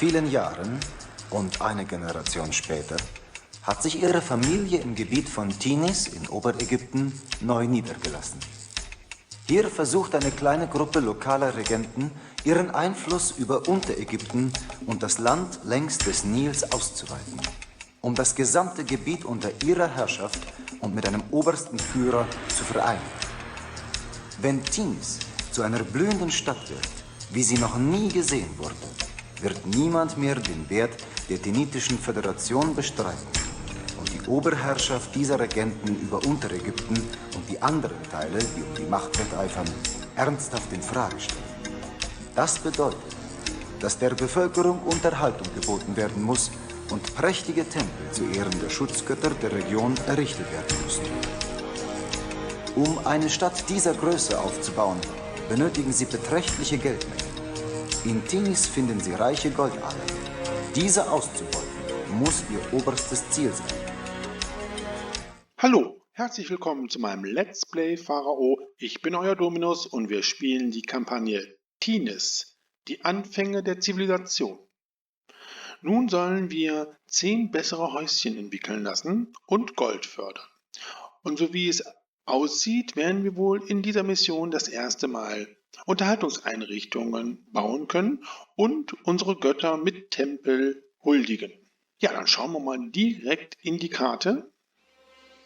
vielen Jahren und eine Generation später hat sich ihre Familie im Gebiet von Tinis in Oberägypten neu niedergelassen. Hier versucht eine kleine Gruppe lokaler Regenten, ihren Einfluss über Unterägypten und das Land längs des Nils auszuweiten, um das gesamte Gebiet unter ihrer Herrschaft und mit einem obersten Führer zu vereinen. Wenn Tinis zu einer blühenden Stadt wird, wie sie noch nie gesehen wurde, wird niemand mehr den Wert der Tinitischen Föderation bestreiten und die Oberherrschaft dieser Regenten über Unterägypten und die anderen Teile, die um die Macht wetteifern, ernsthaft in Frage stellen. Das bedeutet, dass der Bevölkerung Unterhaltung geboten werden muss und prächtige Tempel zu Ehren der Schutzgötter der Region errichtet werden müssen. Um eine Stadt dieser Größe aufzubauen, benötigen sie beträchtliche Geldmengen. In Tinis finden sie reiche Goldadern. Diese auszubeuten, muss ihr oberstes Ziel sein. Hallo, herzlich willkommen zu meinem Let's Play Pharao. Ich bin euer Dominus und wir spielen die Kampagne Tinis, die Anfänge der Zivilisation. Nun sollen wir 10 bessere Häuschen entwickeln lassen und Gold fördern. Und so wie es aussieht, werden wir wohl in dieser Mission das erste Mal Unterhaltungseinrichtungen bauen können und unsere Götter mit Tempel huldigen. Ja, dann schauen wir mal direkt in die Karte.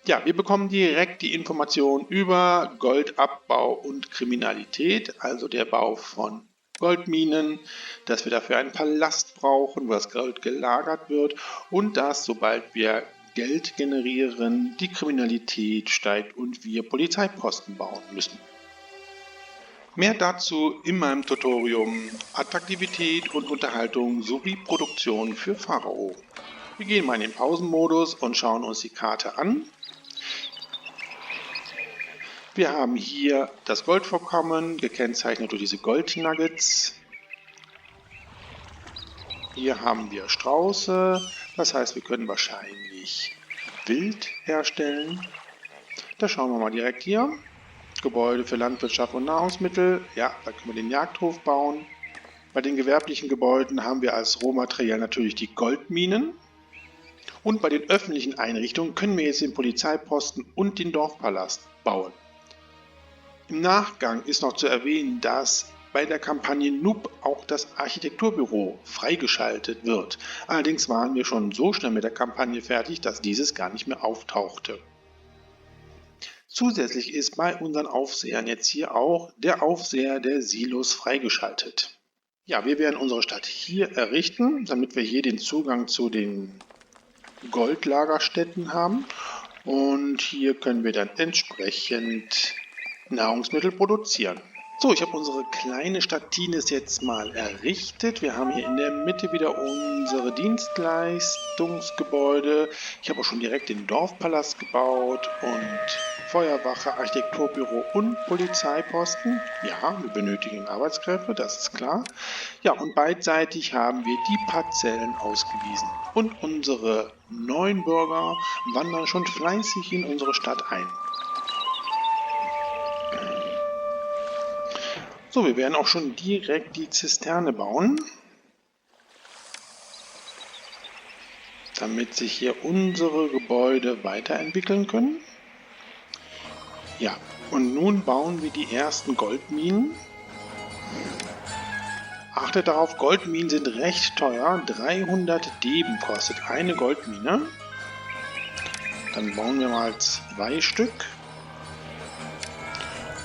Ja, wir bekommen direkt die Information über Goldabbau und Kriminalität, also der Bau von Goldminen, dass wir dafür einen Palast brauchen, wo das Gold gelagert wird und dass, sobald wir Geld generieren, die Kriminalität steigt und wir Polizeiposten bauen müssen. Mehr dazu in meinem Tutorium Attraktivität und Unterhaltung sowie Produktion für Pharao. Wir gehen mal in den Pausenmodus und schauen uns die Karte an. Wir haben hier das Goldvorkommen, gekennzeichnet durch diese Goldnuggets. Hier haben wir Strauße, das heißt, wir können wahrscheinlich Wild herstellen. Da schauen wir mal direkt hier. Gebäude für Landwirtschaft und Nahrungsmittel. Ja, da können wir den Jagdhof bauen. Bei den gewerblichen Gebäuden haben wir als Rohmaterial natürlich die Goldminen. Und bei den öffentlichen Einrichtungen können wir jetzt den Polizeiposten und den Dorfpalast bauen. Im Nachgang ist noch zu erwähnen, dass bei der Kampagne Noob auch das Architekturbüro freigeschaltet wird. Allerdings waren wir schon so schnell mit der Kampagne fertig, dass dieses gar nicht mehr auftauchte. Zusätzlich ist bei unseren Aufsehern jetzt hier auch der Aufseher der Silos freigeschaltet. Ja, wir werden unsere Stadt hier errichten, damit wir hier den Zugang zu den Goldlagerstätten haben. Und hier können wir dann entsprechend Nahrungsmittel produzieren. So, ich habe unsere kleine Stadt Tinis jetzt mal errichtet. Wir haben hier in der Mitte wieder unsere Dienstleistungsgebäude. Ich habe auch schon direkt den Dorfpalast gebaut und Feuerwache, Architekturbüro und Polizeiposten. Ja, wir benötigen Arbeitskräfte, das ist klar. Ja, und beidseitig haben wir die Parzellen ausgewiesen. Und unsere neuen Bürger wandern schon fleißig in unsere Stadt ein. So, wir werden auch schon direkt die Zisterne bauen, damit sich hier unsere Gebäude weiterentwickeln können. Ja, und nun bauen wir die ersten Goldminen. Achtet darauf, Goldminen sind recht teuer. 300 Deben kostet eine Goldmine. Dann bauen wir mal 2 Stück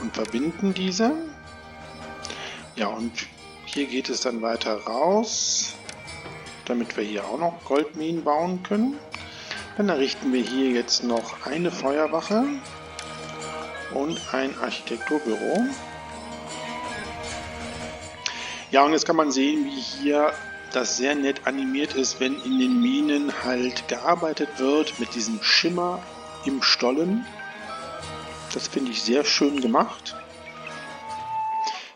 und verbinden diese. Ja, und hier geht es dann weiter raus, damit wir hier auch noch Goldminen bauen können. Dann errichten wir hier jetzt noch eine Feuerwache und ein Architekturbüro. Ja, und jetzt kann man sehen, wie hier das sehr nett animiert ist, wenn in den Minen halt gearbeitet wird mit diesem Schimmer im Stollen. Das finde ich sehr schön gemacht.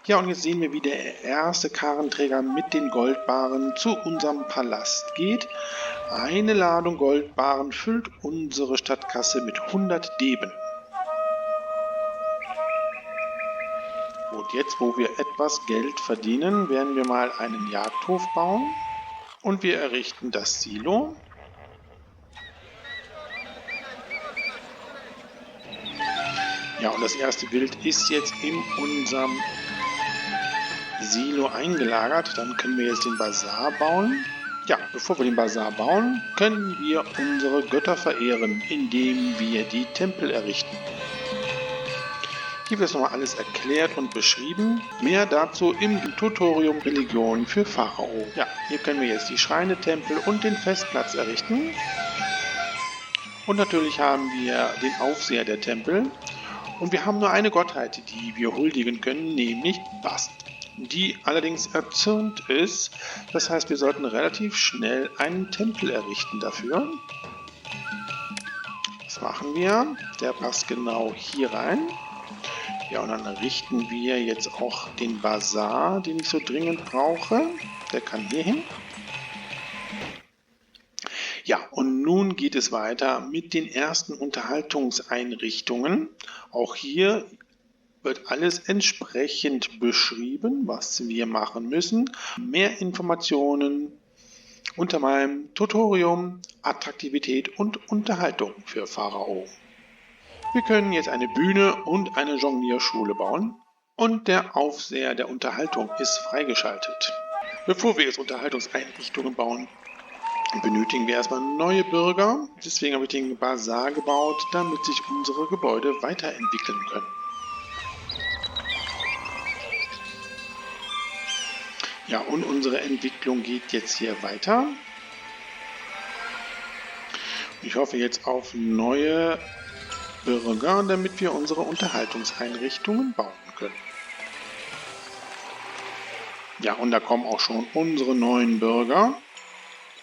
Ja, und jetzt sehen wir, wie der erste Karrenträger mit den Goldbarren zu unserem Palast geht. Eine Ladung Goldbarren füllt unsere Stadtkasse mit 100 Deben. Und jetzt, wo wir etwas Geld verdienen, werden wir mal einen Jagdhof bauen. Und wir errichten das Silo. Ja, und das erste Wild ist jetzt in unserem Silo eingelagert. Dann können wir jetzt den Basar bauen. Ja, bevor wir den Basar bauen, können wir unsere Götter verehren, indem wir die Tempel errichten. Hier wird nochmal alles erklärt und beschrieben. Mehr dazu im Tutorium Religion für Pharao. Ja, hier können wir jetzt die Schreine, Tempel und den Festplatz errichten. Und natürlich haben wir den Aufseher der Tempel. Und wir haben nur eine Gottheit, die wir huldigen können, nämlich Bast, die allerdings erzürnt ist. Das heißt, wir sollten relativ schnell einen Tempel errichten dafür. Das machen wir. Der passt genau hier rein. Ja, und dann richten wir jetzt auch den Basar, den ich so dringend brauche. Der kann hier hin. Ja, und nun geht es weiter mit den ersten Unterhaltungseinrichtungen. Auch hier wird alles entsprechend beschrieben, was wir machen müssen. Mehr Informationen unter meinem Tutorium Attraktivität und Unterhaltung für Pharao. Wir können jetzt eine Bühne und eine Jonglierschule bauen und der Aufseher der Unterhaltung ist freigeschaltet. Bevor wir jetzt Unterhaltungseinrichtungen bauen, benötigen wir erstmal neue Bürger. Deswegen habe ich den Basar gebaut, damit sich unsere Gebäude weiterentwickeln können. Ja, und unsere Entwicklung geht jetzt hier weiter. Ich hoffe jetzt auf neue Bürger, damit wir unsere Unterhaltungseinrichtungen bauen können. Ja, und da kommen auch schon unsere neuen Bürger.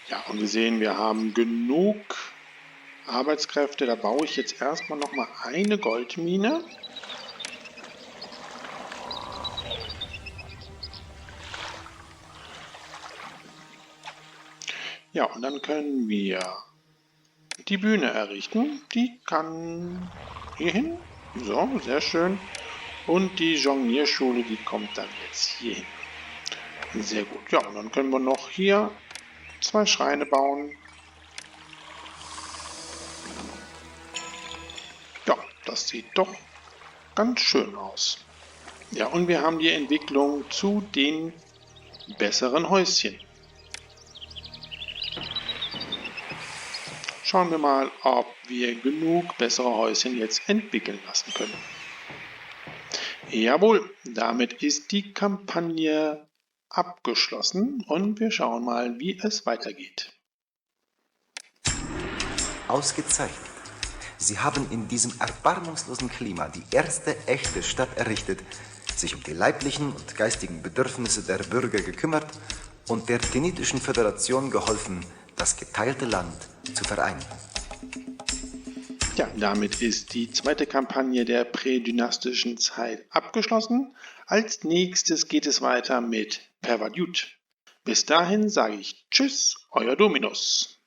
Ja, und wir sehen, wir haben genug Arbeitskräfte. Da baue ich jetzt erstmal nochmal eine Goldmine. Ja, und dann können wir die Bühne errichten. Die kann hier hin. So, sehr schön. Und die Jonglierschule, die kommt dann jetzt hier hin. Sehr gut. Ja, und dann können wir noch hier 2 Schreine bauen. Ja, das sieht doch ganz schön aus. Ja, und wir haben die Entwicklung zu den besseren Häuschen. Schauen wir mal, ob wir genug bessere Häuschen jetzt entwickeln lassen können. Jawohl, damit ist die Kampagne abgeschlossen und wir schauen mal, wie es weitergeht. Ausgezeichnet. Sie haben in diesem erbarmungslosen Klima die erste echte Stadt errichtet, sich um die leiblichen und geistigen Bedürfnisse der Bürger gekümmert und der Tenitischen Föderation geholfen, das geteilte Land zu vereinen. Ja, damit ist die zweite Kampagne der prädynastischen Zeit abgeschlossen. Als nächstes geht es weiter mit Pervadut. Bis dahin sage ich Tschüss, euer Dominus.